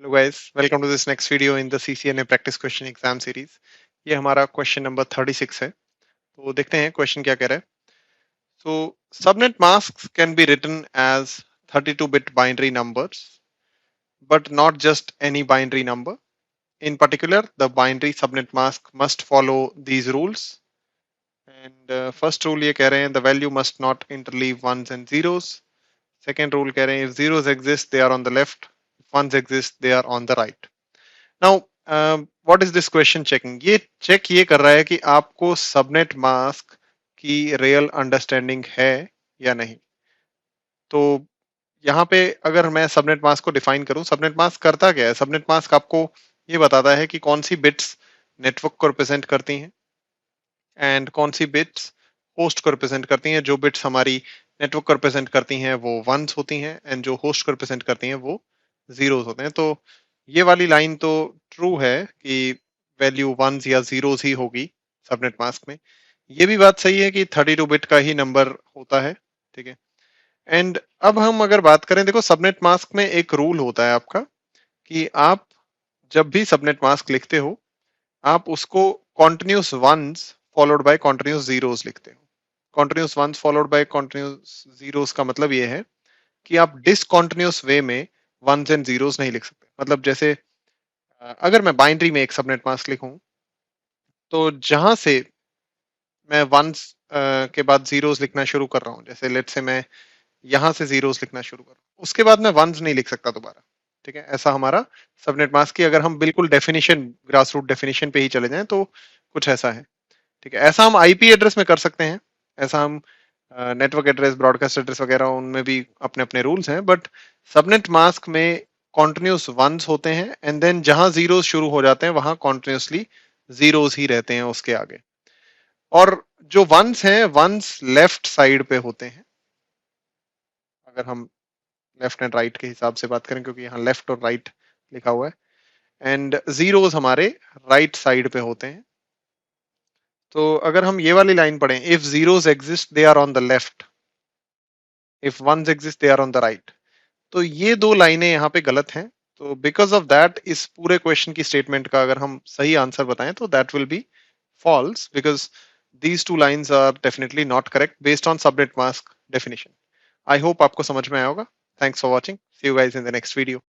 Hello guys, welcome to this next video in the CCNA practice question exam series. ये हमारा question number 36 है। तो देखते हैं क्वेश्चन क्या कह रहा है। So subnet mask can be written as 32 bit binary numbers but not just any binary number. In particular the binary subnet mask must follow these rules. And first rule ये कह रहे हैं the value must not interleave ones and zeros. Second rule कह रहे हैं if zeros exist they are on the left, if ones exist they are on the right. Now what is this question checking? ये check ये कर रहा है कि आपको सबनेट मास्क की रियल अंडरस्टैंडिंग है या नहीं। तो यहाँ पे अगर मैं सबनेट मास्क को डिफाइन करूं, सबनेट मास्क करता क्या है? सबनेट मास्क आपको ये बताता है कि कौन सी बिट्स नेटवर्क को रिप्रेजेंट करती हैं एंड कौन सी बिट्स होस्ट को रिप्रेजेंट करती हैं। जो बिट्स हमारी नेटवर्क को रिप्रेजेंट करती हैं वो वंस होती हैं एंड जो होस्ट को रिप्रेजेंट करती हैं वो जीरोस होते हैं। तो ये वाली लाइन तो ट्रू है कि वैल्यू वंस या जीरोस ही होगी सबनेट मास्क में। ये भी बात सही है कि 32 बिट का ही नंबर होता है। ठीक है। एंड अब हम अगर बात करें, देखो सबनेट मास्क में एक रूल होता है आपका कि आप जब भी सबनेट मास्क लिखते हो आप उसको continuous ones followed by continuous zeros लिखते हो। Continuous ones followed by continuous zeros का मतलब ये है कि आप डिसकॉन्टिन्यूस वे में वंस एंड जीरोस नहीं लिख सकते। मतलब जैसे अगर मैं बाइनरी में एक सबनेट मास्क लिखूं तो जहां से मैं वंस के बाद जीरोस लिखना शुरू कर रहा हूं, जैसे लेट से मैं यहां से जीरोस लिखना शुरू कर रहा हूं, उसके बाद मैं वंस नहीं लिख सकता दोबारा। ठीक है, ऐसा हमारा सबनेट मास्क की अगर हम बिल्कुल डेफिनेशन, ग्रास रूट डेफिनेशन पे ही चले जाएं तो कुछ ऐसा है। ठीक है, ऐसा हम आईपी एड्रेस में कर सकते हैं, ऐसा हम नेटवर्क एड्रेस, ब्रॉडकास्ट एड्रेस वगैरह उनमें भी अपने अपने रूल्स हैं। बट सबनेट मास्क में कॉन्टिन्यूस वंस होते हैं एंड देन जहां जीरोस शुरू हो जाते हैं वहां कॉन्टिन्यूसली जीरोस ही रहते हैं उसके आगे। और जो वंस हैं वंस लेफ्ट साइड पे होते हैं अगर हम लेफ्ट एंड राइट के हिसाब से बात करें, क्योंकि यहाँ लेफ्ट और राइट लिखा हुआ है। एंड जीरोस हमारे राइट साइड पे होते हैं। तो अगर हम ये वाली लाइन पढ़ें, if zeros exist they are on the left, if ones exist they are on the right, तो ये दो लाइनें यहाँ पे गलत हैं। तो बिकॉज ऑफ दैट इस पूरे क्वेश्चन की स्टेटमेंट का अगर हम सही आंसर बताएं तो that will be false because these two lines are definitely not correct based on subnet mask definition. I hope आपको समझ में आया होगा। Thanks for watching. See you guys in the next video.